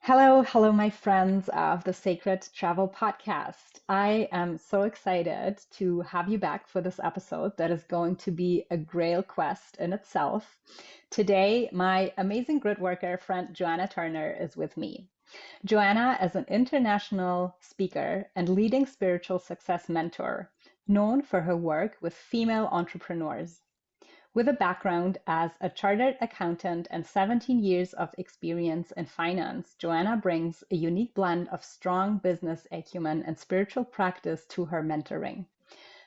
Hello, my friends of the Sacred Travel Podcast. I am so excited to have you back for this episode that is going to be a grail quest in itself. Today, my amazing grid worker friend Joanna Turner is with me. Joanna is an international speaker and leading spiritual success mentor, known for her work with female entrepreneurs. With a background as a chartered accountant and 17 years of experience in finance, Joanna brings a unique blend of strong business acumen and spiritual practice to her mentoring.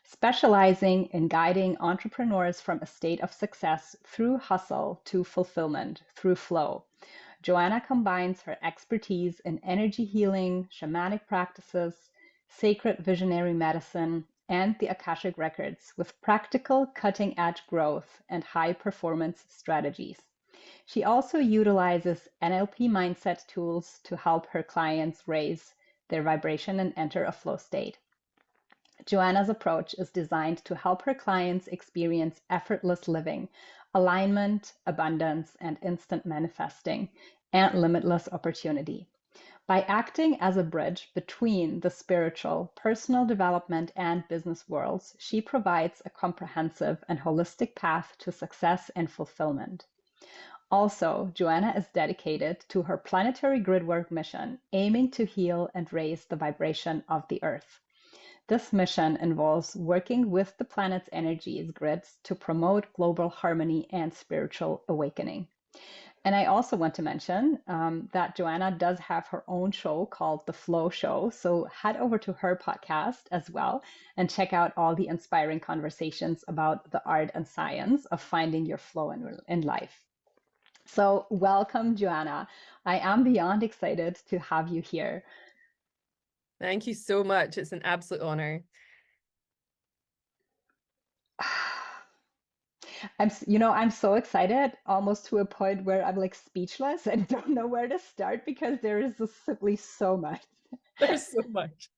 Specializing in guiding entrepreneurs from a state of success through hustle to fulfillment through flow, Joanna combines her expertise in energy healing, shamanic practices, sacred visionary medicine, and the Akashic Records with practical cutting edge growth and high performance strategies. She also utilizes NLP mindset tools to help her clients raise their vibration and enter a flow state. Joanna's approach is designed to help her clients experience effortless living, alignment, abundance, and instant manifesting, and limitless opportunity. By acting as a bridge between the spiritual, personal development, and business worlds, she provides a comprehensive and holistic path to success and fulfillment. Also, Joanna is dedicated to her planetary gridwork mission, aiming to heal and raise the vibration of the Earth. This mission involves working with the planet's energies grids to promote global harmony and spiritual awakening. And I also want to mention that Joanna does have her own show called The Flow Show. So head over to her podcast as well and check out all the inspiring conversations about the art and science of finding your flow in life. So, welcome, Joanna. I am beyond excited to have you here. Thank you so much. It's an absolute honor. I'm so excited, almost to a point where I'm like speechless and don't know where to start because there is just simply so much. There's so much.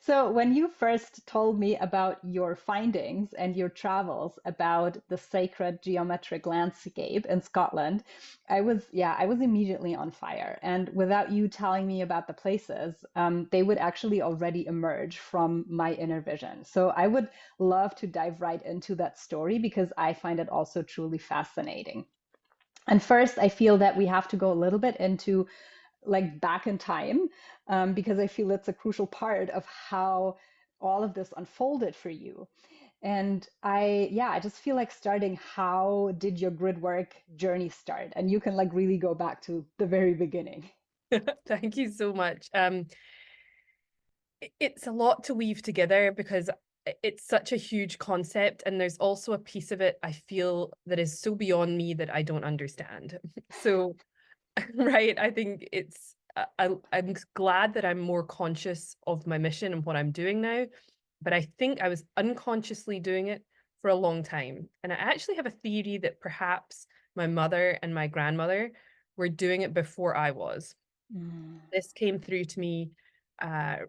So, when you first told me about your findings and your travels about the sacred geometric landscape in Scotland, I was immediately on fire. And without you telling me about the places, they would actually already emerge from my inner vision. So, I would love to dive right into that story because I find it also truly fascinating. And first, I feel that we have to go a little bit into like back in time, because I feel it's a crucial part of how all of this unfolded for you. And I just feel like starting, how did your grid work journey start? And you can like really go back to the very beginning. Thank you so much. It's a lot to weave together because it's such a huge concept, and there's also a piece of it I feel that is so beyond me that I don't understand. So, right, I think I'm glad that I'm more conscious of my mission and what I'm doing now, but I think I was unconsciously doing it for a long time. And I actually have a theory that perhaps my mother and my grandmother were doing it before I was. Mm. This came through to me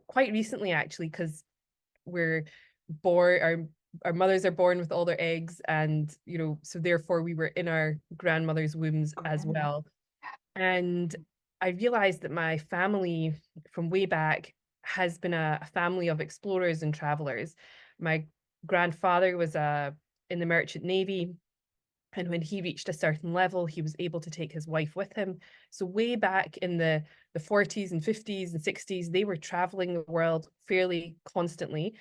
quite recently, actually, because we're born, our mothers are born with all their eggs, and so therefore we were in our grandmother's wombs as Okay. well. And I realized that my family from way back has been a family of explorers and travelers. My grandfather was in the Merchant Navy. And when he reached a certain level, he was able to take his wife with him. So way back in the 40s and 50s and 60s, they were traveling the world fairly constantly.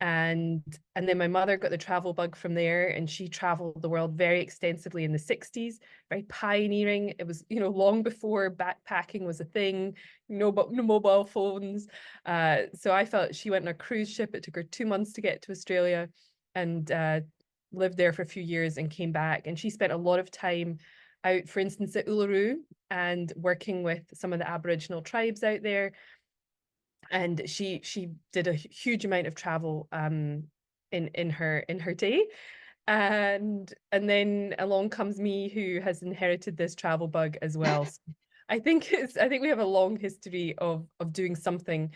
And then my mother got the travel bug from there, and she traveled the world very extensively in the 60s, very pioneering. It was, long before backpacking was a thing, but no mobile phones. So I felt she went on a cruise ship. It took her 2 months to get to Australia, and lived there for a few years and came back. And she spent a lot of time out, for instance, at Uluru, and working with some of the Aboriginal tribes out there. And she did a huge amount of travel in her day. And then along comes me, who has inherited this travel bug as well. So I think we have a long history of doing something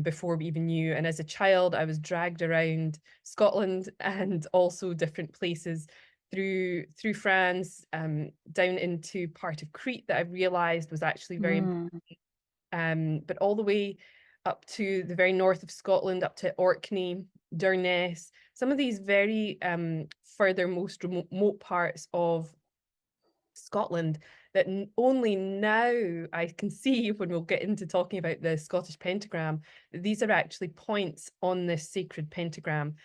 before we even knew. And as a child, I was dragged around Scotland and also different places through France, down into part of Crete that I realized was actually very Mm. important, but all the way up to the very north of Scotland, up to Orkney, Durness, some of these very furthermost remote parts of Scotland that only now I can see when we'll get into talking about the Scottish pentagram, these are actually points on this sacred pentagram.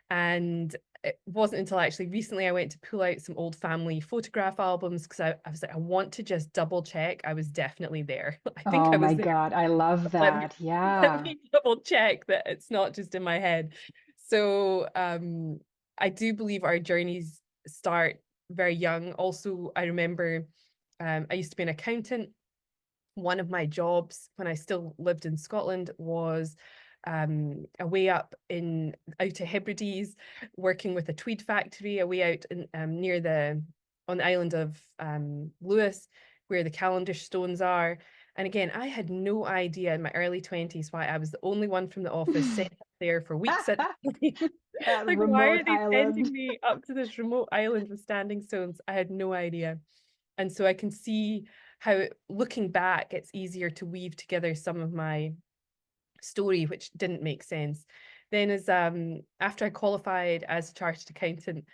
And it wasn't until actually recently I went to pull out some old family photograph albums because I was like, I want to just double check I was definitely there. I think Oh I my was there. God, I love Let me that. let Yeah. me double check that it's not just in my head. So I do believe our journeys start very young. Also, I remember I used to be an accountant. One of my jobs when I still lived in Scotland was away up in out to Hebrides, working with a tweed factory away out in, near the on the island of Lewis, where the Calendish stones are. And again, I had no idea in my early 20s why I was the only one from the office sent up there for weeks at a time. That Like, why remote are they island. sending me up to this remote island with standing stones? I had no idea. And so I can see how, looking back, it's easier to weave together some of my story, which didn't make sense. Then, as after I qualified as a chartered accountant,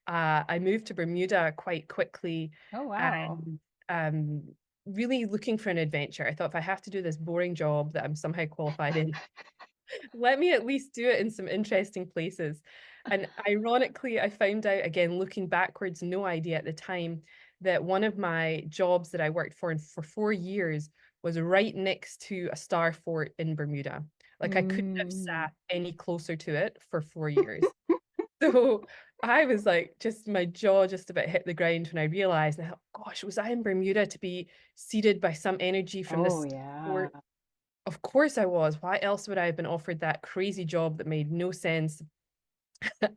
I moved to Bermuda quite quickly, Oh, wow. and really looking for an adventure. I thought if I have to do this boring job that I'm somehow qualified in, let me at least do it in some interesting places. And ironically, I found out, again, looking backwards, no idea at the time, that one of my jobs that I worked for 4 years was right next to a star fort in Bermuda. Like, I couldn't have Mm. sat any closer to it for 4 years. So I was like, just my jaw just about hit the ground when I realized, and I thought, gosh, was I in Bermuda to be seeded by some energy from Oh, this yeah. fort? Of course I was. Why else would I have been offered that crazy job that made no sense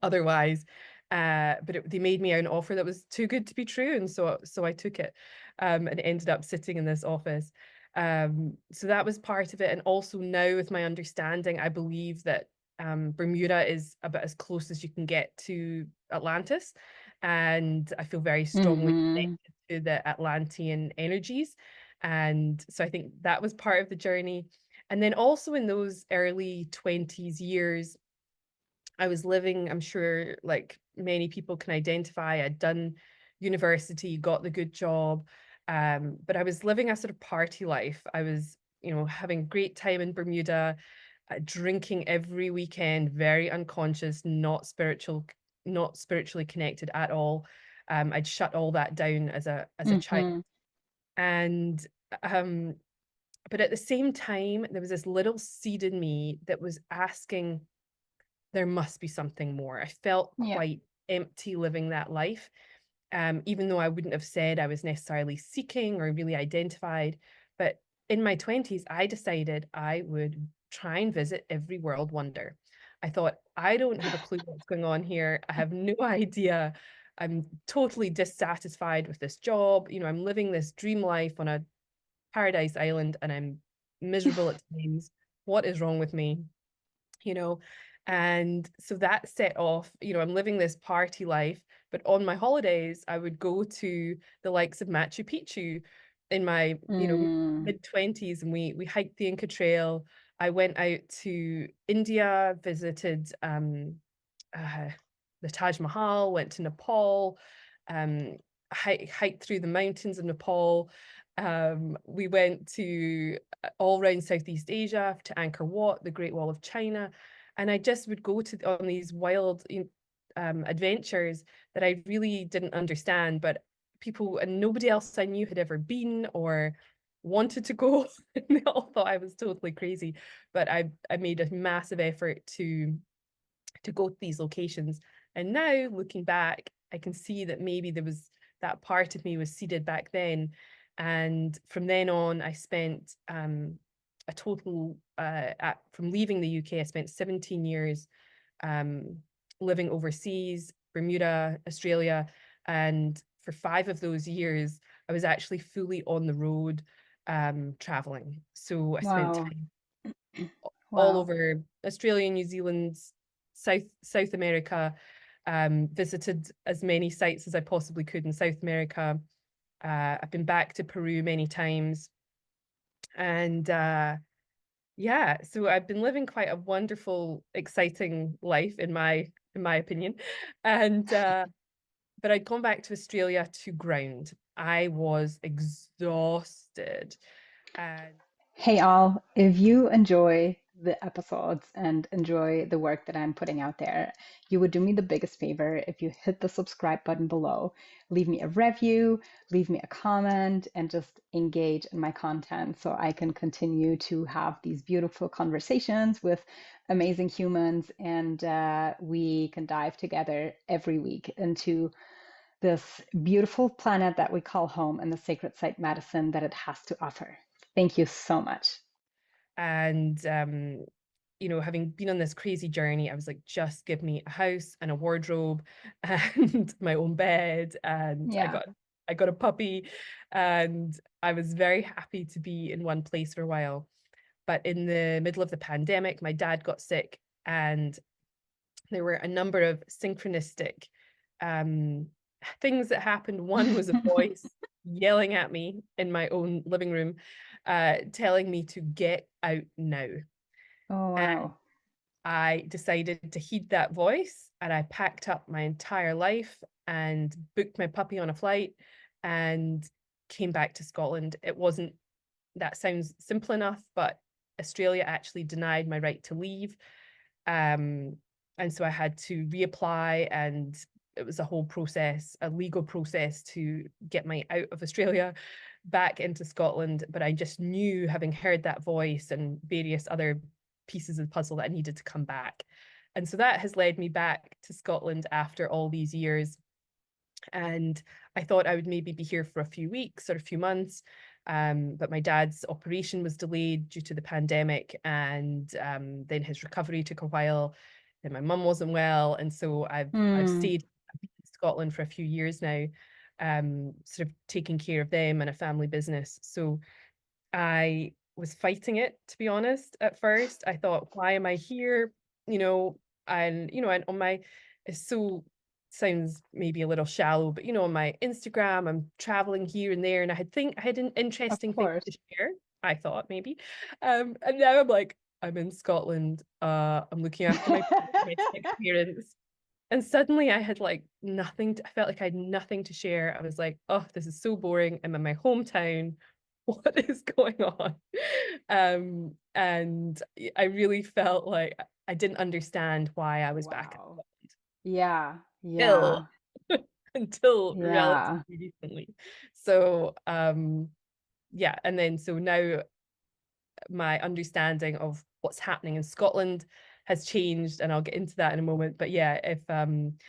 otherwise? They made me an offer that was too good to be true, and so I took it, and ended up sitting in this office. So that was part of it, and also now with my understanding, I believe that Bermuda is about as close as you can get to Atlantis, and I feel very strongly Hmm. connected to the Atlantean energies, and so I think that was part of the journey. And then also in those early 20s years, I was living, I'm sure like many people can identify, I'd done university, got the good job, but I was living a sort of party life. I was, having a great time in Bermuda, drinking every weekend, very unconscious, not spiritually connected at all. I'd shut all that down as a child. Hmm. And um, but at the same time, there was this little seed in me that was asking, there must be something more. I felt Yeah. quite empty living that life, even though I wouldn't have said I was necessarily seeking or really identified. But in my 20s, I decided I would try and visit every world wonder. I thought, I don't have a clue what's going on here. I have no idea. I'm totally dissatisfied with this job. I'm living this dream life on a paradise island and I'm miserable at times. What is wrong with me? you know and so that set off, I'm living this party life, but on my holidays I would go to the likes of Machu Picchu in my Mm. mid 20s, and we hiked the Inca Trail. I went out to India, visited uh, the Taj Mahal, went to Nepal, um, hiked through the mountains of Nepal. We went to all around Southeast Asia to Angkor Wat, the Great Wall of China, and I just would go to on these wild adventures that I really didn't understand, but people and nobody else I knew had ever been or wanted to go. And they all thought I was totally crazy, but I made a massive effort to go to these locations. And now looking back, I can see that maybe there was that part of me was seeded back then. And from then on, I spent a total, from leaving the UK, I spent 17 years um, living overseas, Bermuda, Australia. And for 5 of those years, I was actually fully on the road traveling. So I spent Wow. time all Wow. over Australia, New Zealand, South America. visited as many sites as I possibly could in South America. I've been back to Peru many times. And yeah, so I've been living quite a wonderful, exciting life in my opinion. And but I'd gone back to Australia to ground. I was exhausted. And Hey, all, if you enjoy the episodes and enjoy the work that I'm putting out there, you would do me the biggest favor if you hit the subscribe button below, leave me a review, leave me a comment, and just engage in my content so I can continue to have these beautiful conversations with amazing humans and we can dive together every week into this beautiful planet that we call home and the sacred site medicine that it has to offer. Thank you so much. and you know, having been on this crazy journey, I was like, just give me a house and a wardrobe and my own bed. And Yeah. I got a puppy, and I was very happy to be in one place for a while. But in the middle of the pandemic, my dad got sick, and there were a number of synchronistic um, things that happened. One was a voice yelling at me in my own living room, telling me to get out now. Oh, wow. I decided to heed that voice, and I packed up my entire life and booked my puppy on a flight and came back to Scotland. It wasn't, that sounds simple enough, but Australia actually denied my right to leave. Um, and so I had to reapply, and it was a whole process, a legal process to get my out of Australia back into Scotland. But I just knew, having heard that voice and various other pieces of the puzzle, that I needed to come back. And so that has led me back to Scotland after all these years. And I thought I would maybe be here for a few weeks or a few months. But my dad's operation was delayed due to the pandemic, and then his recovery took a while. Then my mum wasn't well, and so I've Hmm. stayed in Scotland for a few years now, sort of taking care of them and a family business. So I was fighting it, to be honest, at first. I thought, why am I here? You know, and and on my, it so sounds maybe a little shallow, but on my Instagram, I'm traveling here and there, and I had an Of interesting thing course. to share, I thought maybe. And now I'm like, I'm in Scotland, I'm looking after my sick parents. And suddenly I had like nothing I felt like I had nothing to share. I was like, oh, this is so boring. I'm in my hometown. What is going on? And I really felt like I didn't understand why I was back Wow. Yeah. until Yeah. until Yeah. relatively recently. So yeah, and then so now my understanding of what's happening in Scotland has changed, and I'll get into that in a moment. But yeah, if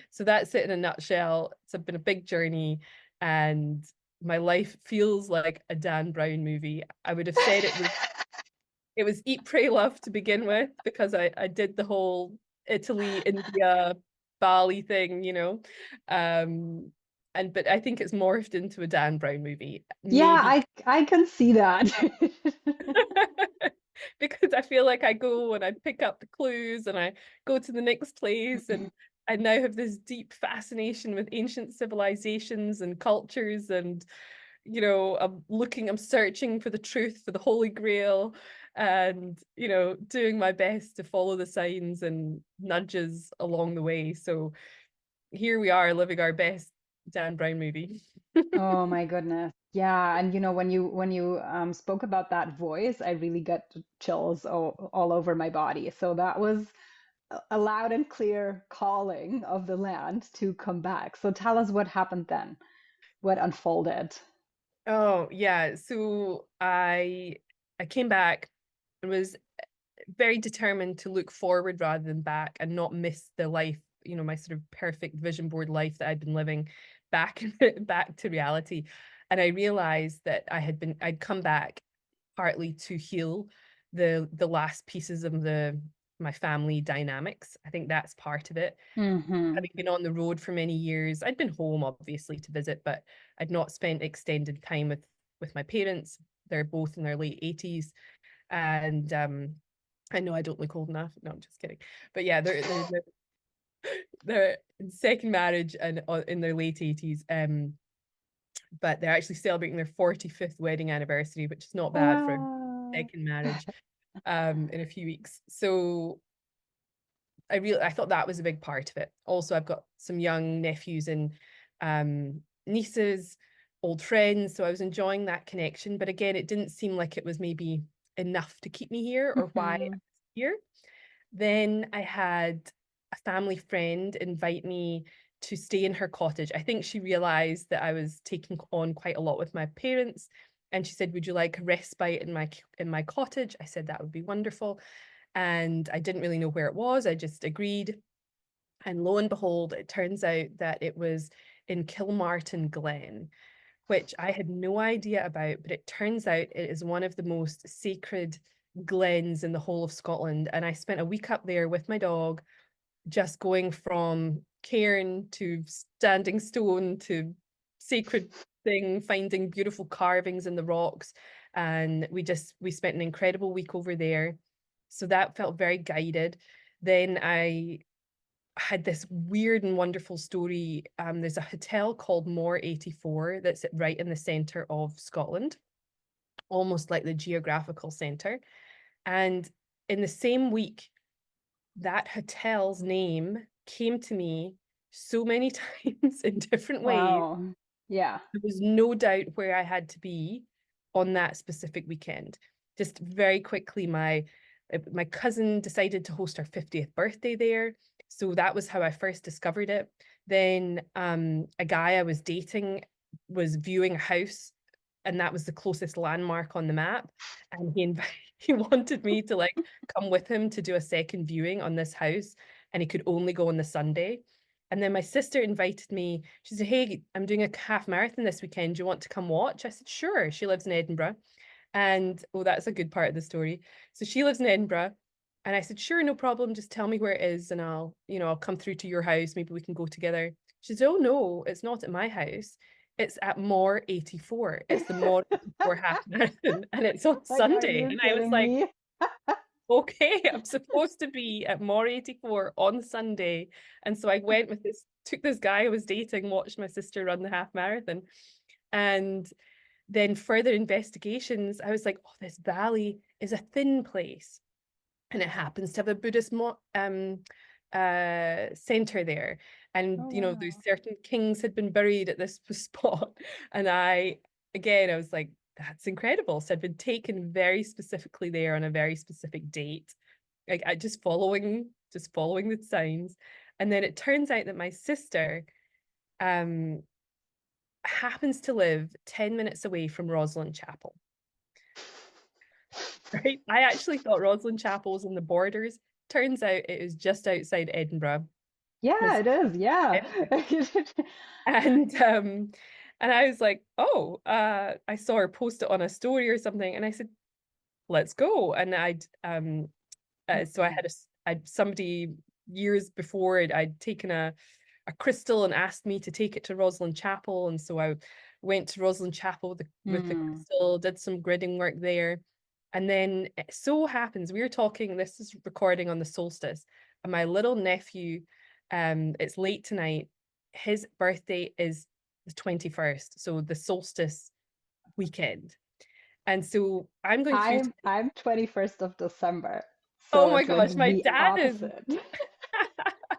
so that's it in a nutshell. It's been a big journey, and my life feels like a Dan Brown movie. I would have said it was Eat, Pray, Love to begin with, because I did the whole Italy, India, Bali thing, and but I think it's morphed into a Dan Brown movie. Yeah, Maybe I can see that. because I feel like I go and I pick up the clues and I go to the next place, and I now have this deep fascination with ancient civilizations and cultures, and I'm searching for the truth, for the Holy Grail, and doing my best to follow the signs and nudges along the way. So here we are, living our best Dan Brown movie. Oh my goodness. Yeah, and when you spoke about that voice, I really got chills all over my body. So that was a loud and clear calling of the land to come back. So tell us what happened then, what unfolded. Oh yeah, so I came back and was very determined to look forward rather than back, and not miss the life, my sort of perfect vision board life that I'd been living, back back to reality. And I realized that I'd come back partly to heal the last pieces of the my family dynamics. I think that's part of it. Hmm. Having been on the road for many years, I'd been home obviously to visit, but I'd not spent extended time with my parents. They're both in their late 80s, and I know I don't look old enough. No, I'm just kidding. But yeah, they're They're in second marriage and in their late 80s. But they're actually celebrating their 45th wedding anniversary, which is not bad for a Ah. second marriage, in a few weeks. So I thought that was a big part of it. Also, I've got some young nephews and nieces, old friends, so I was enjoying that connection. But again, it didn't seem like it was maybe enough to keep me here or why I was Mhm. here. Then I had a family friend invite me to stay in her cottage. I think she realized that I was taking on quite a lot with my parents, and she said, "Would you like a respite in my cottage?" I said that would be wonderful, and I didn't really know where it was. I just agreed, and lo and behold, it turns out that it was in Kilmartin Glen, which I had no idea about, but it turns out it is one of the most sacred glens in the whole of Scotland. And I spent a week up there with my dog, just going from cairn to standing stone to sacred thing, finding beautiful carvings in the rocks. And we spent an incredible week over there. So that felt very guided. Then I had this weird and wonderful story. There's a hotel called More 84 that's right in the center of Scotland, almost like the geographical center. And in the same week, that hotel's name came to me so many times in different ways. Wow. Yeah. There was no doubt where I had to be on that specific weekend. Just very quickly, my cousin decided to host her 50th birthday there. So that was how I first discovered it. Then a guy I was dating was viewing a house, and that was the closest landmark on the map. And he wanted me to like come with him to do a second viewing on this house, and he could only go on the Sunday. And then my sister invited me. She said, "Hey, I'm doing a half marathon this weekend. Do you want to come watch?" I said, "Sure." She lives in Edinburgh. And oh, that's a good part of the story. So she lives in Edinburgh. And I said, "Sure, no problem. Just tell me where it is and I'll come through to your house. Maybe we can go together." She said, "Oh no, it's not at my house. It's at More 84. It's the More 84 half marathon and it's on Like, are Sunday." you And I was kidding like, me? okay, I'm supposed to be at More 84 on Sunday. And so I took this guy I was dating, watched my sister run the half marathon. And then further investigations, I was like, oh, this valley is a thin place. And it happens to have a Buddhist center there. And Oh, there's wow. certain kings had been buried at this spot. And I was like, that's incredible. So I'd been taken very specifically there on a very specific date. Like I just following the signs. And then it turns out that my sister um happens to live 10 minutes away from Roslin Chapel. Right? I actually thought Roslin Chapel was in the borders. Turns out it is just outside Edinburgh. Yeah, It's it is. Yeah. and I was like, oh, I saw her post it on a story or something, and I said, let's go. And so I had somebody years before I'd taken a crystal and asked me to take it to Roslin Chapel, and so I went to Roslin Chapel with the Hmm. crystal, did some gridding work there, and then it so happens we were talking. This is recording on the solstice, and my little nephew, it's late tonight. His birthday is the 21st, so the solstice weekend, and so I'm going through to. I'm 21st of December, so Oh my it's like gosh, my the dad is opposite.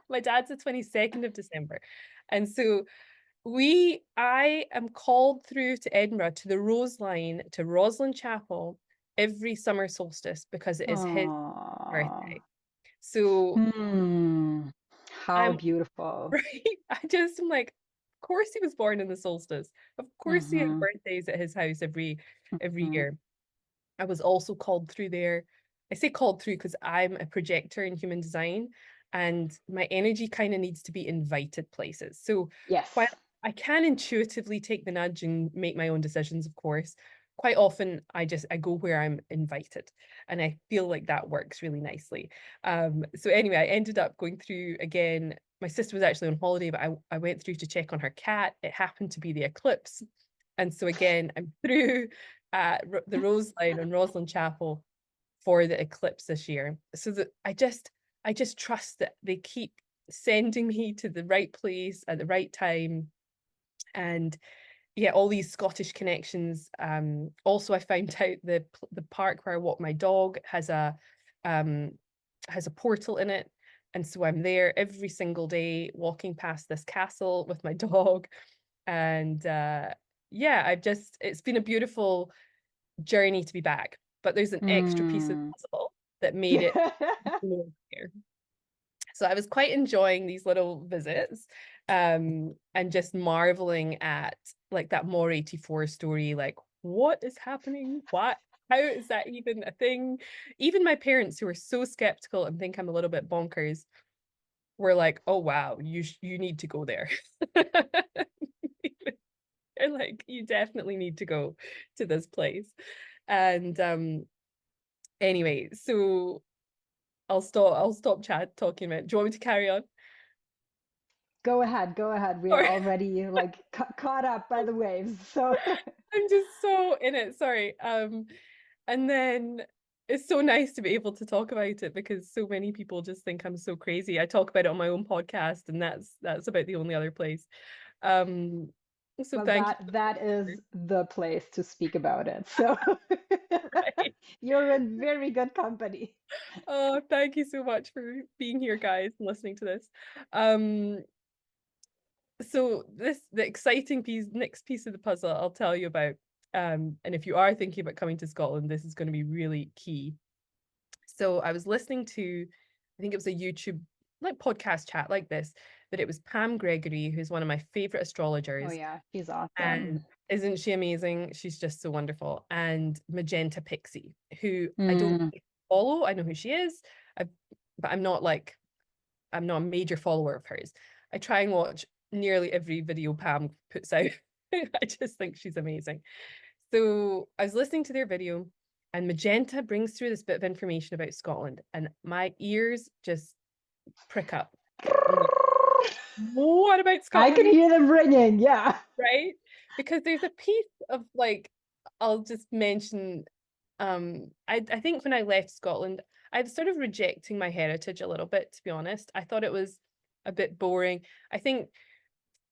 my dad's the 22nd of December. And so I am called through to Edinburgh to the Rose Line to Roslin Chapel every summer solstice because it is his Oh. birthday. So Hmm. How I'm beautiful. right. I just am like, of course he was born in the solstice. Of course he had Mm-hmm. birthdays at his house every Mm-hmm. year. I was also called through there. I say called through because I'm a projector in human design and my energy kind of needs to be invited places. So while Yes. I can intuitively take the nudge and make my own decisions, of course, quite often I go where I'm invited. And I feel like that works really nicely. So anyway, I ended up going through again. My sister was actually on holiday, but I went through to check on her cat. It happened to be the eclipse. And so again, I'm through the Rose Line on Roslin Chapel for the eclipse this year. So that I just trust that they keep sending me to the right place at the right time. And yeah, all these Scottish connections. Also, I found out the park where I walk my dog um, has a portal in it, and so I'm there every single day, walking past this castle with my dog. And yeah, it's been a beautiful journey to be back. But there's an extra piece of the Mm. puzzle that made it more clear. So I was quite enjoying these little visits, and just marveling at like that More 84 story, like what is happening? What? How is that even a thing? Even my parents, who are so skeptical and think I'm a little bit bonkers, were like, "Oh wow, you need to go there." They're like, "You definitely need to go to this place." And anyway, so I'll stop chat talking about it. Do you want me to carry on? Go ahead, go ahead. We are Or already like caught up by the waves. So I'm just so in it. Sorry. And then it's so nice to be able to talk about it because so many people just think I'm so crazy. I talk about it on my own podcast, and that's about the only other place. Um, so well, thank you that is the place to speak about it. So for right. you're in very good company. Oh, thank you so much for being here, guys, and listening to this. Um, so the exciting next piece of the puzzle I'll tell you about. And if you are thinking about coming to Scotland, this is going to be really key. So I was listening to, I think it was a YouTube like podcast chat like this, but it was Pam Gregory, who's one of my favorite Oh astrologers. yeah, he's And awesome. isn't she amazing? She's just so wonderful. And Magenta Pixie, who I don't Mm, follow. I know who she is, I, but I'm not a major follower of hers. I try and watch nearly every video Pam puts out. I just think she's amazing. So I was listening to their video, and Magenta brings through this bit of information about Scotland, and my ears just prick up. I'm like, what about I can Scotland? hear them ringing. Yeah. Right? Because there's a piece of like, I'll just mention, I think when I left Scotland, I was sort of rejecting my heritage a little bit, to be honest. I thought it was a bit boring. I think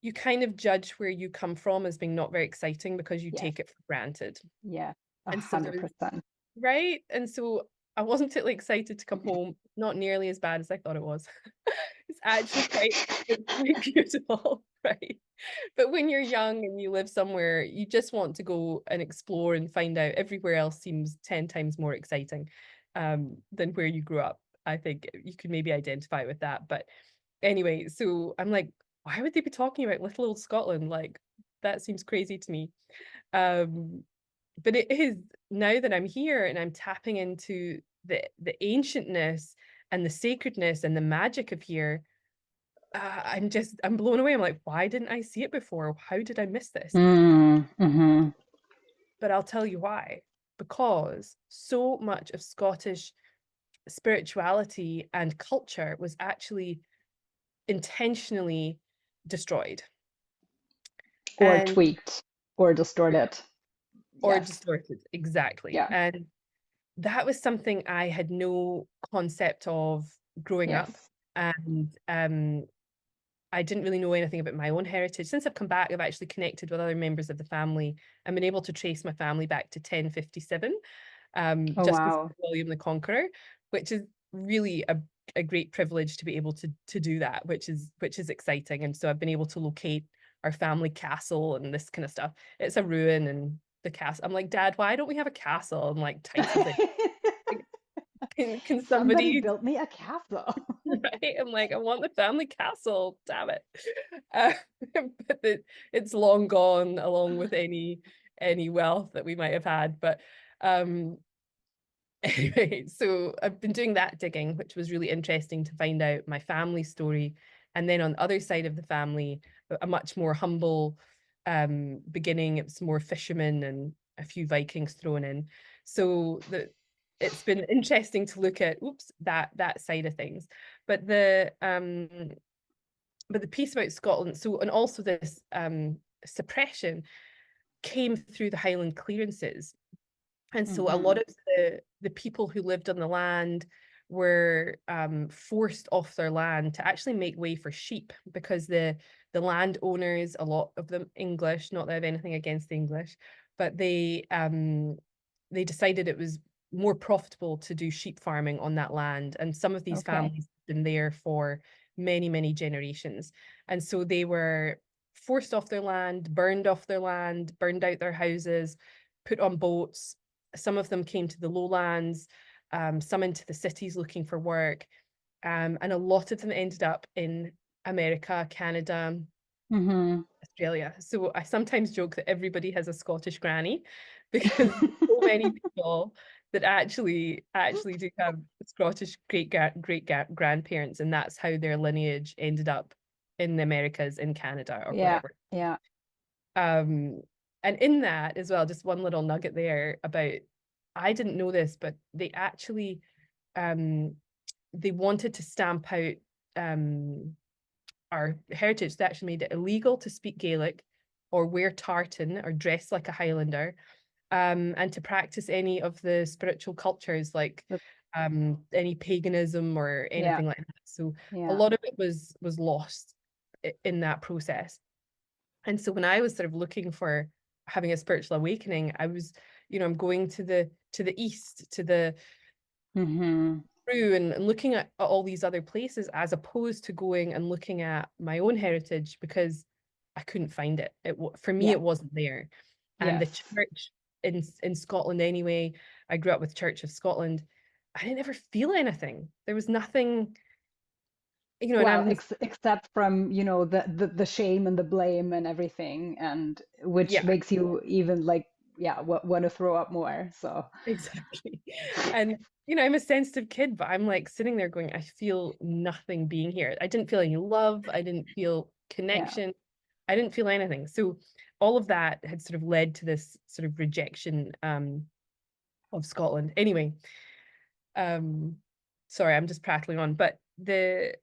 you kind of judge where you come from as being not very exciting because you Yes. take it for granted. Yeah. And so there was 100%. right? And so I wasn't totally excited to come home. Not nearly as bad as I thought it was. It's actually quite beautiful, right? But when you're young and you live somewhere, you just want to go and explore and find out. Everywhere else seems 10 times more exciting, than where you grew up. I think you could maybe identify with that. But anyway, so I'm like, why would they be talking about little old Scotland? Like, that seems crazy to me. Um, but it is, now that I'm here and I'm tapping into the ancientness and the sacredness and the magic of here, I'm blown away. I'm like, why didn't I see it before? How did I miss this? Mm, hmm. But I'll tell you why. Because so much of Scottish spirituality and culture was actually intentionally destroyed Or and tweaked or distorted. or Yes. distorted. Exactly. Yeah. And that was something I had no concept of growing up. Yes. And I didn't really know anything about my own heritage. Since I've come back, I've actually connected with other members of the family and been able to trace my family back to 1057, Oh, just before wow. William the Conqueror, which is really a great privilege to be able to do that, which is exciting. And so I've been able to locate our family castle and this kind of stuff. It's a ruin, and the castle. I'm like, Dad, why don't we have a castle? And like Titus is like, can Somebody somebody built me a castle. right? I'm like, I want the family castle, damn it. Uh, but it's long gone along with any wealth that we might have had. But um anyway, so I've been doing that digging, which was really interesting to find out my family story. And then on the other side of the family, a much more humble beginning. It was more fishermen and a few Vikings thrown in. So it's been interesting to look at that side of things. But the piece about Scotland, so and also this suppression came through the Highland clearances. And so a lot Hmm. of the people who lived on the land were forced off their land to actually make way for sheep, because the landowners, a lot of them English, not that I have anything against the English, but they decided it was more profitable to do sheep farming on that land. And some of these Okay. families have been there for many, many generations. And so they were forced off their land, burned off their land, burned out their houses, put on boats. Some of them came to the lowlands, some into the cities looking for work. And a lot of them ended up in America, Canada, Mm-hmm. Australia. So I sometimes joke that everybody has a Scottish granny, because so many people that actually do have Scottish grandparents, and that's how their lineage ended up in the Americas, in Canada, or Yeah, whatever. yeah. Um, and in that as well, just one little nugget there about, I didn't know this, but they actually um they wanted to stamp out our heritage. They actually made it illegal to speak Gaelic or wear tartan or dress like a Highlander, and to practice any of the spiritual cultures, like That- any paganism or Yeah, anything like that. So a yeah. lot of it was lost in that process. And so when I was sort of looking for having a spiritual awakening, I was, I'm going to the east, to the Mm-hmm. through, and looking at all these other places, as opposed to going and looking at my own heritage, because I couldn't find it. For me, Yeah. it wasn't there. And the Yes. church in Scotland anyway, I grew up with Church of Scotland. I didn't ever feel anything. There was nothing, and Well, I'm except from, the shame and the blame and everything, and which yeah, makes you even like, yeah, want to throw up more. So, exactly. And I'm a sensitive kid, but I'm like sitting there going, I feel nothing being here. I didn't feel any love. I didn't feel yeah. connection. I didn't feel anything. So all of that had sort of led to this sort of rejection of Scotland. Anyway, um, sorry, I'm just prattling on. But the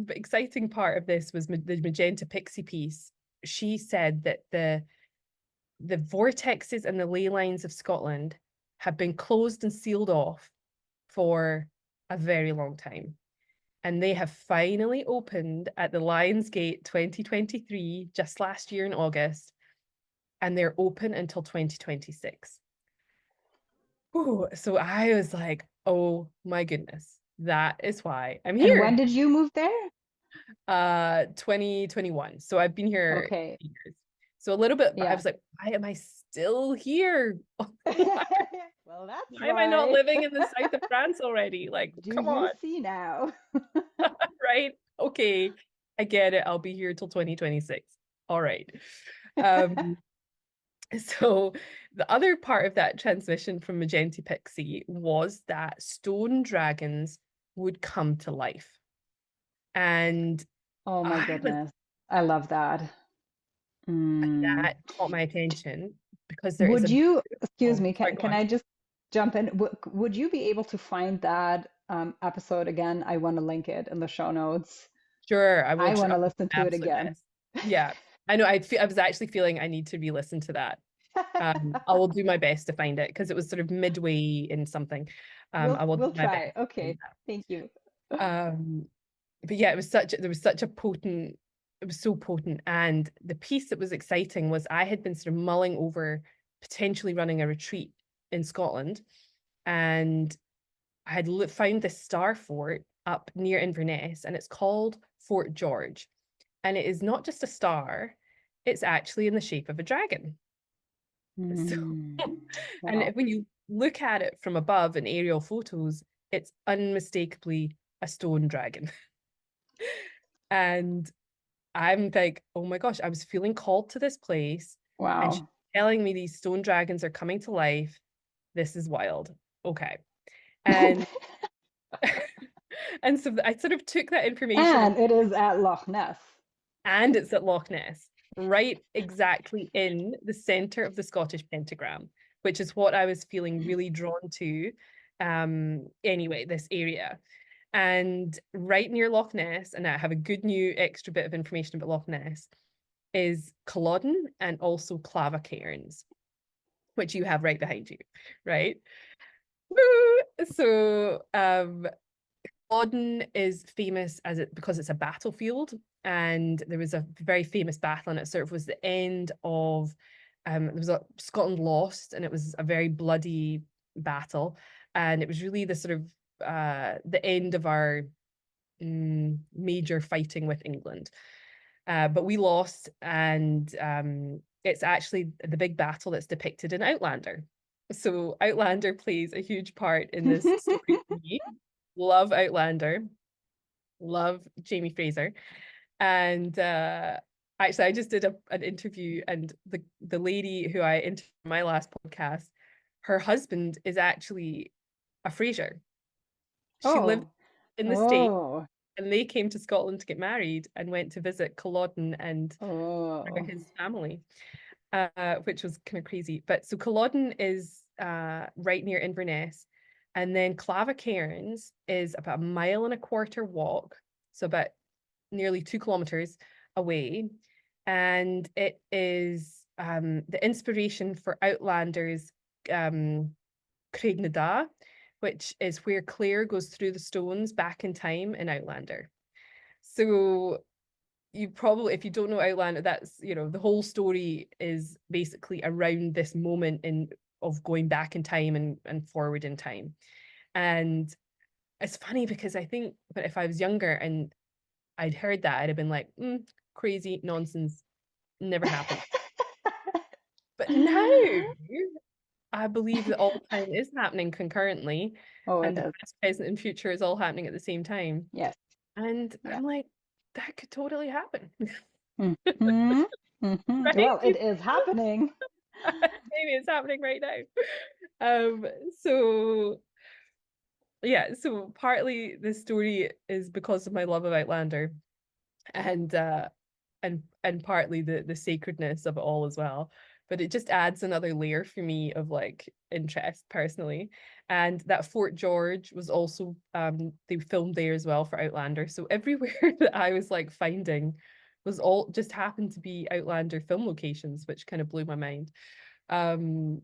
exciting part of this was the Magenta Pixie piece. She said that the vortexes and the ley lines of Scotland have been closed and sealed off for a very long time. And they have finally opened at the Lionsgate 2023, just last year in August, and they're open until 2026. Ooh, so I was like, oh my goodness, that is why I'm And when here. did you move there? 2021. So I've been here Okay. years. So a little bit, but I Yeah. was like, why am I still here? Well, that's Why am I not why. living in the south of France already? Like, Do come you on, see now? right? Okay, I get it. I'll be here till 2026. All right. Um, so the other part of that transmission from Magenta Pixie was that stone dragons would come to life. And Oh my I was goodness. I love that. Mm. that caught my attention, because there is Would a you, excuse oh, me, sorry, can, go can on. I just jump in? Would you be able to find that episode again? I want to link it in the show notes. Sure, I want I to will do listen my to it absolute again. best. Yeah. I know I was actually feeling I need to re-listen to that. I will do my best to find it, because it was sort of midway in something. We'll I will do we'll my try. best to find Okay. Thank you. that. But yeah, there was such a potent, it was so potent. And the piece that was exciting was, I had been sort of mulling over potentially running a retreat in Scotland, and I had found this star fort up near Inverness, and it's called Fort George. And it is not just a star, it's actually in the shape of a dragon. So, Mm. and Wow. when you look at it from above in aerial photos, it's unmistakably a stone dragon. And I'm like, oh my gosh, I was feeling called to this place, and she's Wow. telling me these stone dragons are coming to life. This is wild. Okay. And and so I sort of took that information, And it is at Loch Ness. and it's at Loch Ness, right exactly in the center of the Scottish pentagram, which is what I was feeling really drawn to. Anyway, this area. And right near Loch Ness, and I have a good new extra bit of information about Loch Ness, is Culloden and also Clava Cairns, which you have right behind you, right? Woo! So Culloden is famous because it's a battlefield, and there was a very famous battle, and it sort of was the end of there was Scotland lost, and it was a very bloody battle, and it was really the sort of the end of our major fighting with England. But we lost, and it's actually the big battle that's depicted in Outlander. So Outlander plays a huge part in this story for me. Love Outlander, love Jamie Fraser. And actually I just did an interview, and the lady who I interviewed in my last podcast, her husband is actually a Fraser. She lived Oh, in the States, oh, and they came to Scotland to get married and went to visit Culloden and oh. his family, which was kind of crazy. But so Culloden is right near Inverness, and then Clava Cairns is about a mile and a quarter walk, so about nearly 2 kilometers away, and it is the inspiration for Outlander's Craig which is where Claire goes through the stones back in time in Outlander. So you probably, if you don't know Outlander, that's, the whole story is basically around this moment of going back in time and forward in time. And it's funny because I think that if I was younger and I'd heard that, I'd have been like, crazy nonsense, never happened. But now I believe that all time is happening concurrently, Oh, it and the is. past, present, and future is all happening at the same time. Yes. And Yeah. I'm like, that could totally happen. Hmm. Right? Well, it is happening. Maybe it's happening right now. Um, so yeah, so partly this story is because of my love of Outlander, and and partly the sacredness of it all as well. But it just adds another layer for me of like interest personally. And that Fort George was also they filmed there as well for Outlander. So everywhere that I was like finding was all just happened to be Outlander film locations, which kind of blew my mind. Um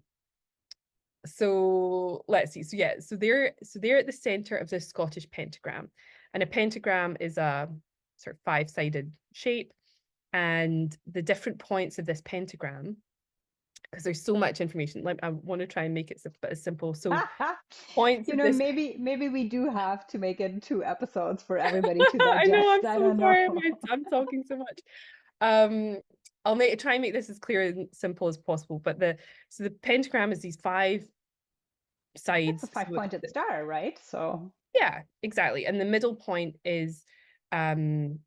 so let's see. So yeah, so they're at the center of this Scottish pentagram. And a pentagram is a sort of five-sided shape, and the different points of this pentagram, because there's so much information. Like, I want to try and make it as simple. So points of this, Maybe we do have to make it 2 episodes for everybody to I know, I'm digest. I so don't sorry, know. I'm talking so much. Um, I'll try and make this as clear and simple as possible. But the pentagram is these five It's a sides. So five-pointed star, right? So, yeah, exactly. And the middle point um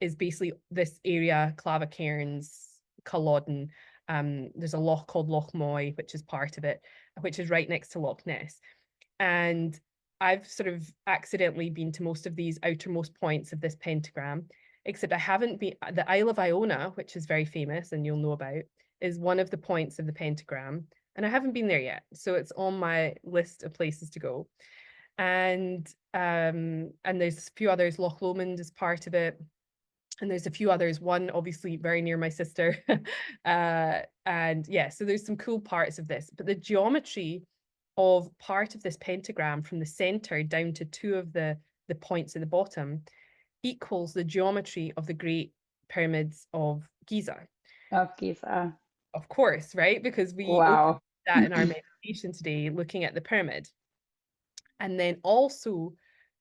is basically this area, Clava Cairns, Culloden. There's a loch called Loch Moy, which is part of it, which is right next to Loch Ness. And I've sort of accidentally been to most of these outermost points of this pentagram, except I haven't been. The Isle of Iona, which is very famous and you'll know about, is one of the points of the pentagram. And I haven't been there yet. So it's on my list of places to go. And there's a few others. Loch Lomond is part of it, and there's a few others, one obviously very near my sister. And yeah, so there's some cool parts of this, but the geometry of part of this pentagram from the center down to two of the points at the bottom equals the geometry of the Great Pyramids of Giza. of Giza. Of course, right? Because we opened Wow. that in our meditation today, looking at the pyramid. And then also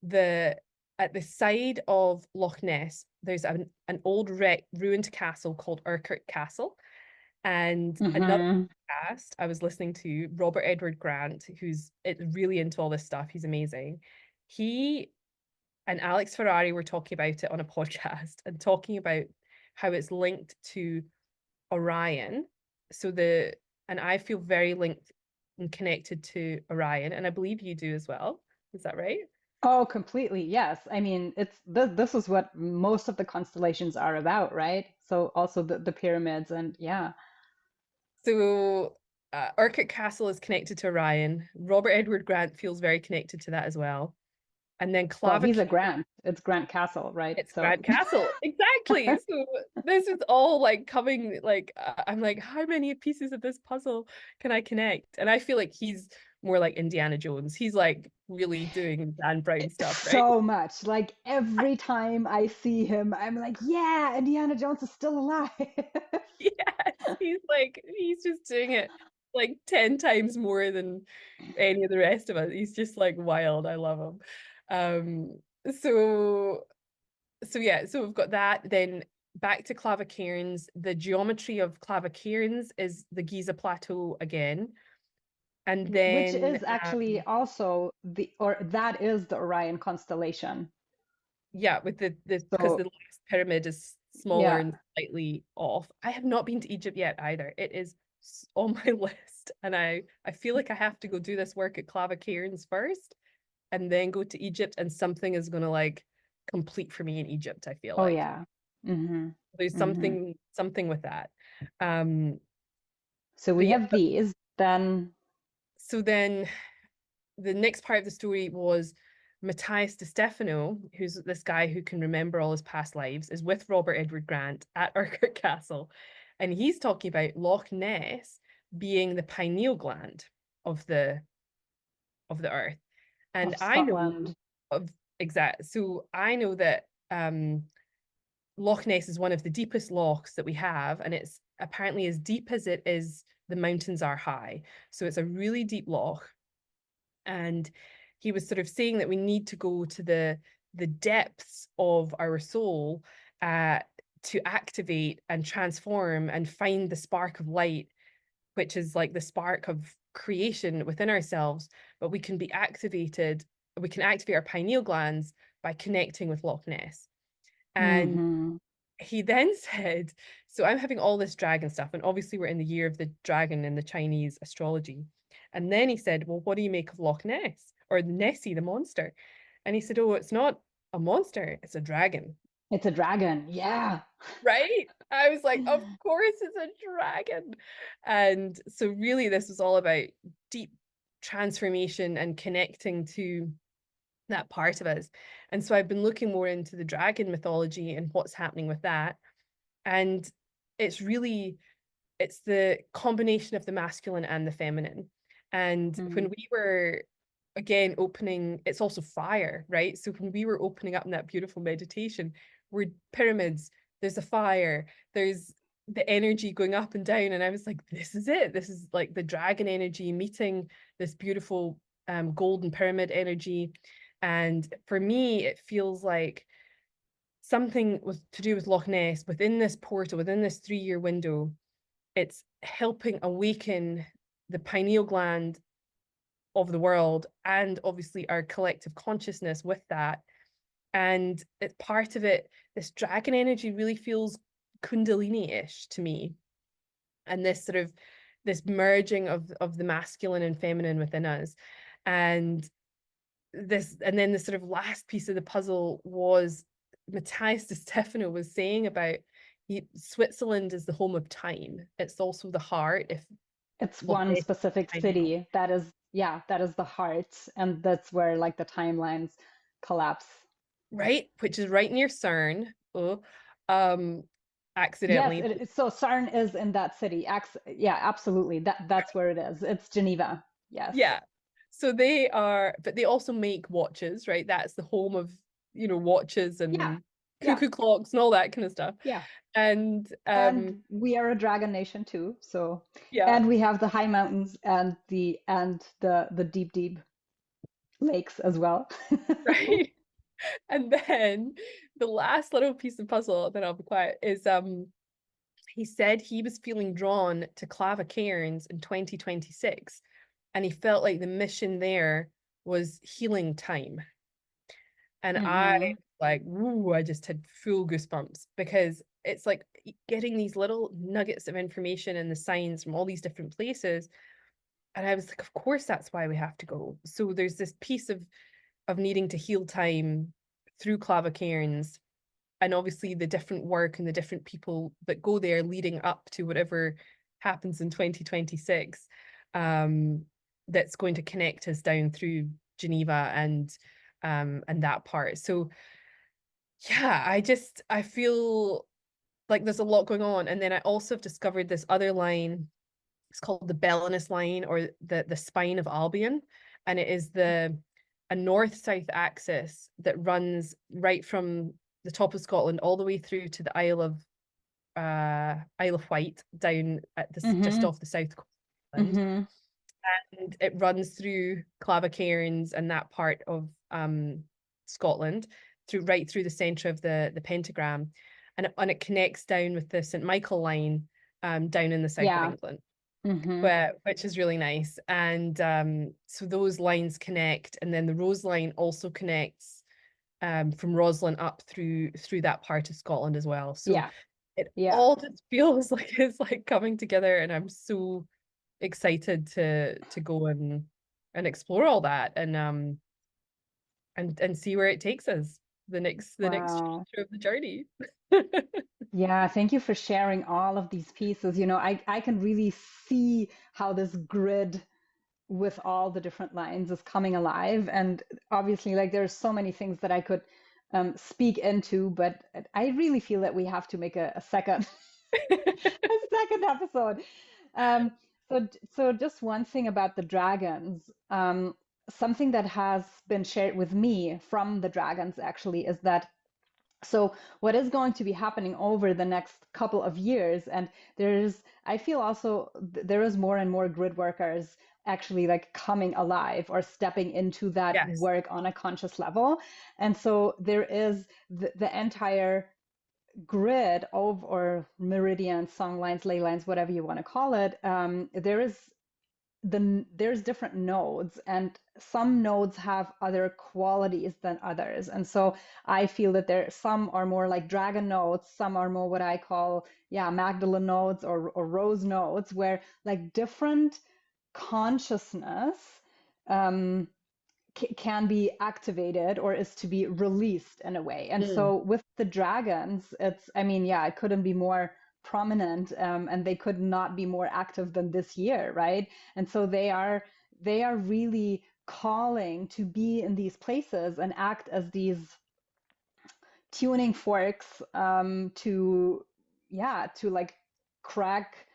the at the side of Loch Ness, there's an old ruined castle called Urquhart Castle. And another Hmm. cast I was listening to, Robert Edward Grant, who's really into all this stuff. He's amazing. He and Alex Ferrari were talking about it on a podcast and talking about how it's linked to Orion. And I feel very linked and connected to Orion, and I believe you do as well. Is that right? Oh, completely. Yes. I mean, this is what most of the constellations are about, right? So also the pyramids and yeah. So Urquhart Castle is connected to Orion. Robert Edward Grant feels very connected to that as well. And then Well, Clava he's a Cairns, Grant. It's Grant Castle, right? it's So Grant Castle. Exactly. So this is all like coming, like, I'm like, how many pieces of this puzzle can I connect? And I feel like he's more like Indiana Jones. He's like really doing Dan Brown stuff, right? So much. Like every time I see him, I'm like, yeah, Indiana Jones is still alive. Yes, he's just doing it like 10 times more than any of the rest of us. He's just like wild. I love him. So yeah, so we've got that. Then back to Clava Cairns. The geometry of Clava Cairns is the Giza Plateau again. And Which then is actually also or that is the Orion constellation. yeah, with the because the So last pyramid is smaller yeah. and slightly off. I have not been to Egypt yet either. It is on my list, and I feel like I have to go do this work at Clava Cairns first, and then go to Egypt, and something is gonna like complete for me in Egypt. I feel Oh like yeah. Mm-hmm. there's Mm-hmm. something with that. Um, So but we yeah, have these. Then so then the next part of the story was Matthias de Stefano, who's this guy who can remember all his past lives, is with Robert Edward Grant at Urquhart Castle. And he's talking about Loch Ness being the pineal gland of the earth. And of I know Scotland. of exact so I know that Loch Ness is one of the deepest lochs that we have, and it's apparently as deep as it is the mountains are high. So it's a really deep loch, and he was sort of saying that we need to go to the depths of our soul uh, to activate and transform and find the spark of light, which is like the spark of creation within ourselves. But we can activate our pineal glands by connecting with Loch Ness. And Mm-hmm. he then said, so I'm having all this dragon stuff, and obviously we're in the year of the dragon in the Chinese astrology. And then he said, well, what do you make of Loch Ness or Nessie, the monster? And he said, oh, it's not a monster, it's a dragon. It's a dragon. Yeah. Right? I was like, of course it's a dragon. And so really this was all about deep transformation and connecting to that part of us. And so I've been looking more into the dragon mythology and what's happening with that. And it's really it's the combination of the masculine and the feminine. And when Mm. we were again opening, it's also fire, right? So when we were opening up in that beautiful meditation, we're pyramids, there's a fire, there's the energy going up and down. And I was like, this is it. This is like the dragon energy meeting this beautiful golden pyramid energy. And for me, it feels like something with to do with Loch Ness within this portal, within this 3-year window. It's helping awaken the pineal gland of the world and obviously our collective consciousness with that. And it's part of it, this dragon energy really feels kundalini-ish to me. And this sort of this merging of the masculine and feminine within us. And then the sort of last piece of the puzzle was Matthias de Stefano was saying about Switzerland is the home of time. It's also the heart. If It's Loch one Ness specific pineal, city that is, yeah, that is the heart. And that's where like the timelines collapse. right? Which is right near CERN. Oh, um, Yes, accidentally. so CERN is in that city. Yeah, absolutely. That's where it is. It's Geneva. Yes. Yeah. So they are, but they also make watches, right? That's the home of, watches Yeah. and Yeah. cuckoo clocks and all that kind of stuff. Yeah. And And we are a dragon nation too. So, yeah, and we have the high mountains and the deep, deep lakes as well. right. And then the last little piece of puzzle that I'll be quiet is he said he was feeling drawn to Clava Cairns in 2026, and he felt like the mission there was healing time. And I Hmm. like, ooh, I just had full goosebumps because it's like getting these little nuggets of information and the signs from all these different places. And I was like, of course, that's why we have to go. So there's this piece of needing to heal time through Clava Cairns, and obviously the different work and the different people that go there leading up to whatever happens in 2026, um, that's going to connect us down through Geneva and that part. So yeah, I feel like there's a lot going on. And then I also have discovered this other line. It's called the Belinus line, or the spine of Albion. And it is a north-south axis that runs right from the top of Scotland all the way through to the Isle of Wight down at this just Mm-hmm. off the south coast of Scotland. Mm-hmm. And it runs through Clava Cairns and that part of Scotland through right through the centre of the Pentagram, and it connects down with the St Michael line down in the south of Yeah. England, Mm-hmm. which is really nice. And so those lines connect, and then the Rose line also connects from Roslin up through that part of Scotland as well. So Yeah. it Yeah. all just feels like it's like coming together, and I'm so excited to go and explore all that and see where it takes us the next Wow. chapter of the journey. Yeah, thank you for sharing all of these pieces. I can really see how this grid with all the different lines is coming alive. And obviously, like there's so many things that I could speak into, but I really feel that we have to make a second a second episode. Um, so just one thing about the dragons. Something that has been shared with me from the dragons actually is that so what is going to be happening over the next couple of years, and I feel also there is more and more grid workers actually like coming alive or stepping into that Yes. work on a conscious level. And so there is the entire grid of or meridians, song lines, ley lines, whatever you want to call it. There's different nodes, and some nodes have other qualities than others. And so I feel that some are more like dragon nodes, some are more what I call, yeah, Magdalene nodes or rose nodes, where like different consciousness um, can be activated or is to be released in a way. And Mm. so with the dragons, I mean, yeah, it couldn't be more prominent, and they could not be more active than this year, right? And so they are really calling to be in these places and act as these tuning forks, to like crack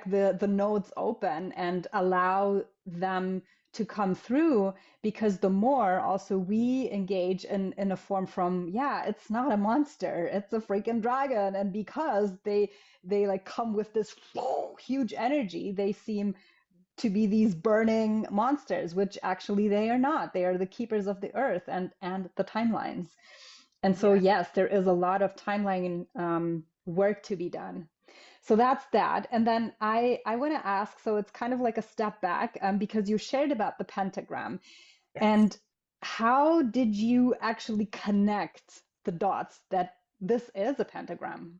the nodes open and allow them to come through, because the more also we engage in a form from, yeah, it's not a monster, it's a freaking dragon. And because they like come with this huge energy, they seem to be these burning monsters, which actually they are not. They are the keepers of the earth and the timelines. And so Yeah. yes, there is a lot of timeline work to be done. So that's that. And then I want to ask, so it's kind of like a step back, because you shared about the pentagram. Yes. And how did you actually connect the dots that this is a pentagram?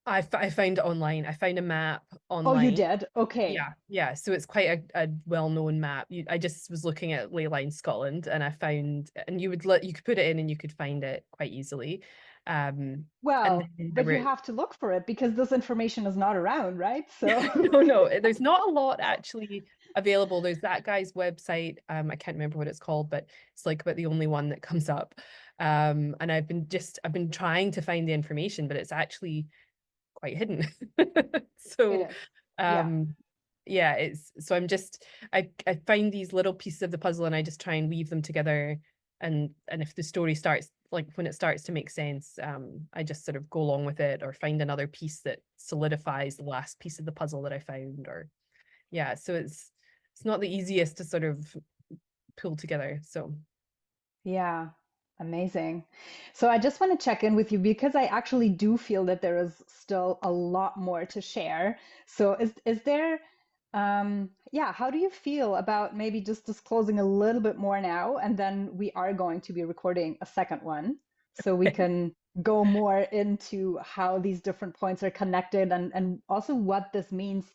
I found it online. I found a map Oh, you online. did? Okay. Yeah, yeah. So it's quite a well-known map. I just was looking at Leyline Scotland, and I found, and you could put it in and you could find it quite easily. And Well, then there but you were have to look for it because this information is not around, right? So, no, there's not a lot actually available. There's that guy's website. I can't remember what it's called, but it's like about the only one that comes up. And I've been trying to find the information, but it's actually quite hidden. it So is. Yeah. um yeah, it's so I find these little pieces of the puzzle and I just try and weave them together, and if the story starts, like when it starts to make sense, I just sort of go along with it or find another piece that solidifies the last piece of the puzzle that I found. Or yeah, so it's not the easiest to sort of pull together. So Yeah, amazing. So I just want to check in with you because I actually do feel that there is still a lot more to share. So is there yeah, how do you feel about maybe just disclosing a little bit more now, and then we are going to be recording a second one so we can go more into how these different points are connected, and also what this means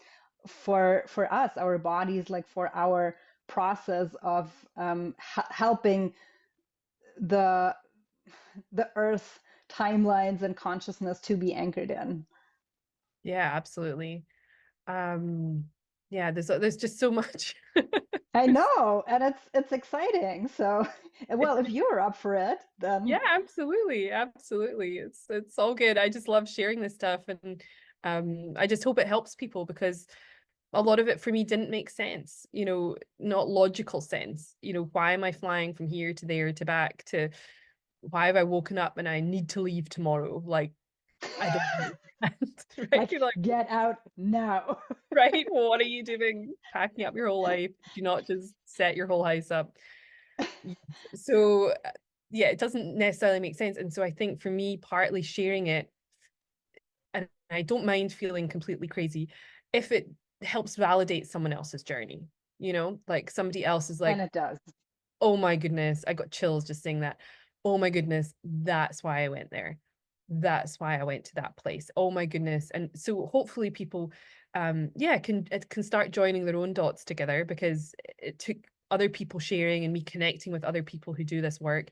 for us, our bodies, like for our process of helping the the earth timelines and consciousness to be anchored in. yeah, absolutely. um yeah, there's just so much. I know, and it's exciting. So, well, if you're up for it, Yeah, then absolutely. Absolutely. It's all good. I just love sharing this stuff, and I just hope it helps people because a lot of it for me didn't make sense, you know, not logical sense. You know, why am I flying from here to there to back to why have I woken up and I need to leave tomorrow? Like, I don't understand, right? Like, You're like, get out now. right, what are you doing? Packing up your whole life? Do not just set your whole house up. So, yeah, it doesn't necessarily make sense. And so I think for me, partly sharing it, and I don't mind feeling completely crazy if it helps validate someone else's journey, you know, like somebody else is And like, it does. oh my goodness, I got chills just saying that. Oh my goodness, that's why I went there. That's why I went to that place. Oh my goodness. And so hopefully people yeah, can start joining their own dots together, because it took other people sharing and me connecting with other people who do this work.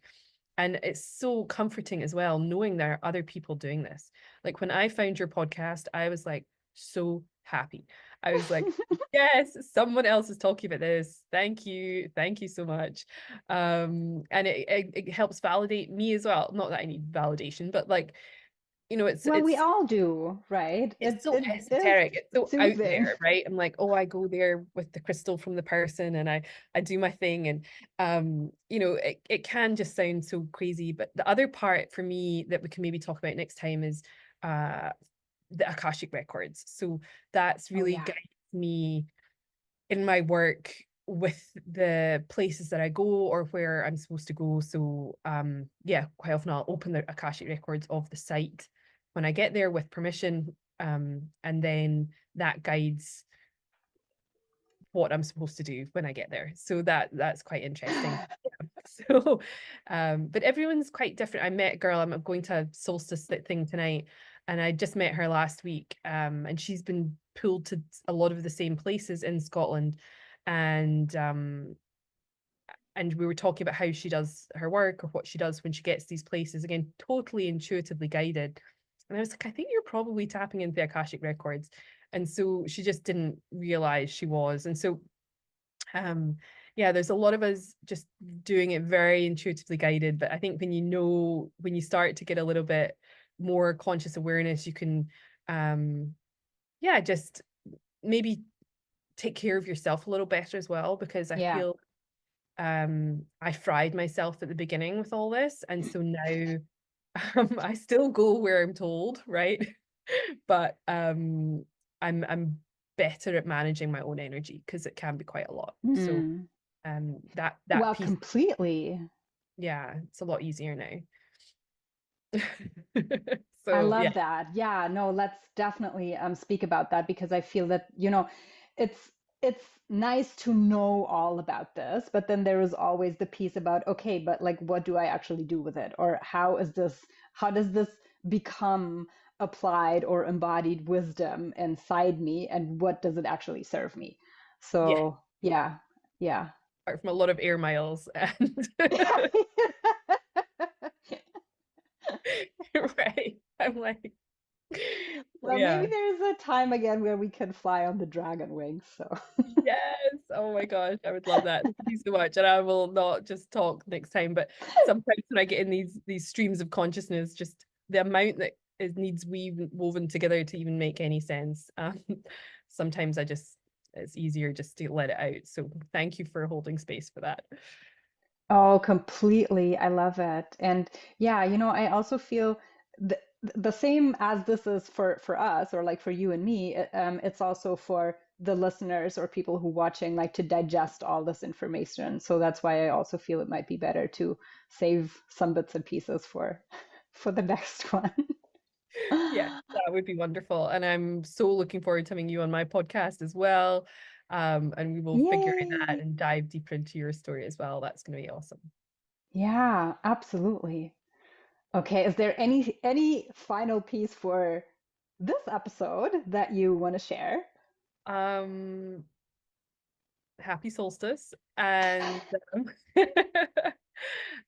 And it's so comforting as well, knowing there are other people doing this. Like when I found your podcast, I was like so happy. I was like, yes, someone else is talking about this. Thank you. Thank you so much. And it helps validate me as well. Not that I need validation, but like, you know, Well, we all do, right? it's so It is esoteric, it's so out soothing. there, right? I'm like, oh, I go there with the crystal from the person and I do my thing. And you know, it can just sound so crazy. But the other part for me that we can maybe talk about next time is uh the Akashic records. So that's Oh really yeah. guides me in my work with the places that I go or where I'm supposed to go. So yeah, quite often I'll open the Akashic records of the site when I get there with permission. And then that guides what I'm supposed to do when I get there. So that's quite interesting. So but everyone's quite different. I met a girl, I'm going to a solstice thing tonight, and I just met her last week. And she's been pulled to a lot of the same places in Scotland. And and we were talking about how she does her work or what she does when she gets these places, again, totally intuitively guided. And I was like, I think you're probably tapping into the Akashic records. And so she just didn't realize she was. And so um yeah, there's a lot of us just doing it very intuitively guided. But I think when you know, when you start to get a little bit more conscious awareness, you can yeah, just maybe take care of yourself a little better as well, because I Yeah. feel I fried myself at the beginning with all this, and so now I still go where I'm told, right? But I'm better at managing my own energy, because it can be quite a lot. So Mm. that Well, piece, completely. yeah, it's a lot easier now. I So yeah, love that. Yeah, no, let's definitely speak about that, because I feel that, it's it's nice to know all about this, but then there is always the piece about, okay, but like what do I actually do with it? Or how does this become applied or embodied wisdom inside me, and what does it actually serve me? yeah, So, yeah. Yeah. apart from a lot of air miles and right, I'm like, Well, maybe yeah. there's a time again where we can fly on the dragon wings, so. Yes. Oh my gosh, I would love that. Thank you so much. And I will not just talk next time, but sometimes when I get in these streams of consciousness, just the amount that is needs woven together to even make any sense. Sometimes it's easier just to let it out. So thank you for holding space for that. Oh, completely. I love it. And yeah, I also feel the, the same as this is for us, or like for you and me, it's also for the listeners or people who watching, like to digest all this information. So that's why I also feel it might be better to save some bits and pieces for for the next one. Yeah, that would be wonderful. And I'm so looking forward to having you on my podcast as well. And we will figure that Yay. and dive deeper into your story as well. That's going to be awesome. Yeah, absolutely. Okay, is there any final piece for this episode that you want to share? Um, Happy solstice and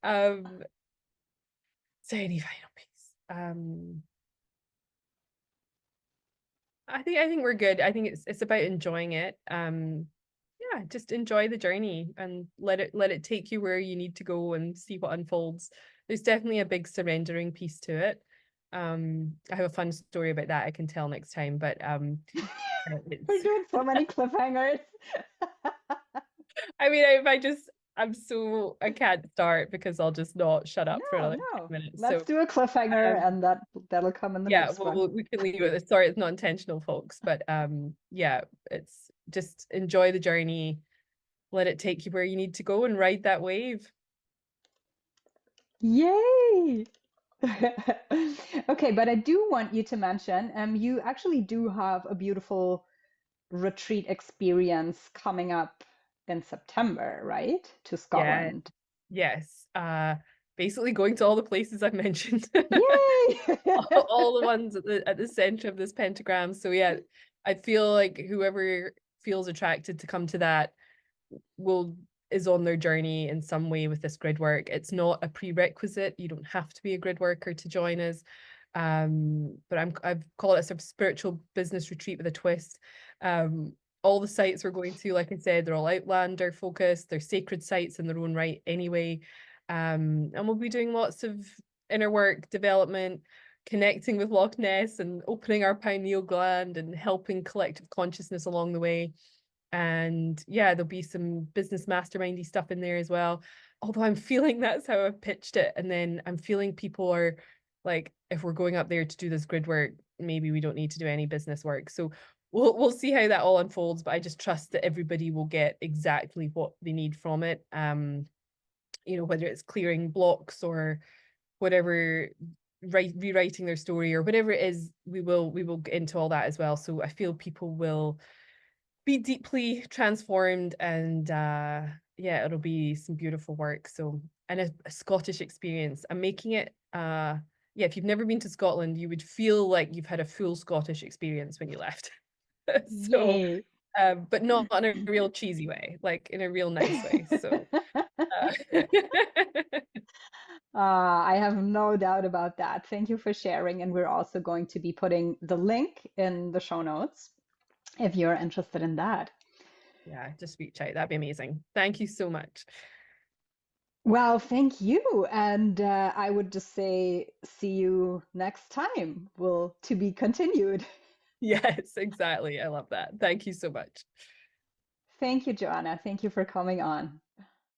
um so any final piece. I think we're good. I think it's about enjoying it. Yeah, just enjoy the journey and let it take you where you need to go and see what unfolds. There's definitely a big surrendering piece to it. I have a fun story about that I can tell next time, but We're it's doing so many cliffhangers. I mean, if I just I can't start because I'll just not shut up for No, another 10 no. minutes. Let's So do a cliffhanger um and that'll come in the yeah, next well, one. we can leave it. Sorry, it's not intentional, folks, but yeah, it's just enjoy the journey, let it take you where you need to go and ride that wave. Yay! Okay, but I do want you to mention, you actually do have a beautiful retreat experience coming up in September, right? To Yeah, Scotland. yes. Basically going to all the places I've mentioned. Yay! All the ones at the center of this pentagram. So yeah, I feel like whoever feels attracted to come to that will is on their journey in some way with this grid work. It's not a prerequisite. You don't have to be a grid worker to join us. But I've called it a sort of spiritual business retreat with a twist. All the sites we're going to, like I said, they're all Outlander focused. They're sacred sites in their own right anyway. And we'll be doing lots of inner work development, connecting with Loch Ness and opening our pineal gland and helping collective consciousness along the way. And yeah, there'll be some business mastermindy stuff in there as well. Although I'm feeling that's how I've pitched it. And then I'm feeling people are like, if we're going up there to do this grid work, maybe we don't need to do any business work. So we'll see how that all unfolds. But I just trust that everybody will get exactly what they need from it. Whether it's clearing blocks or whatever, rewriting their story or whatever it is, we will get into all that as well. So I feel people will be deeply transformed and yeah, it'll be some beautiful work. So, and a Scottish experience. I'm making it yeah, if you've never been to Scotland, you would feel like you've had a full Scottish experience when you left. So Yay! but not in a real cheesy way, like in a real nice way. So I have no doubt about that. Thank you for sharing. And we're also going to be putting the link in the show notes if you're interested in that. yeah, just reach out. That'd be amazing. Thank you so much. Well, thank you. And I would just say, see you next time. Will to be continued. Yes, exactly. I love that. Thank you so much. Thank you, Joanna. Thank you for coming on.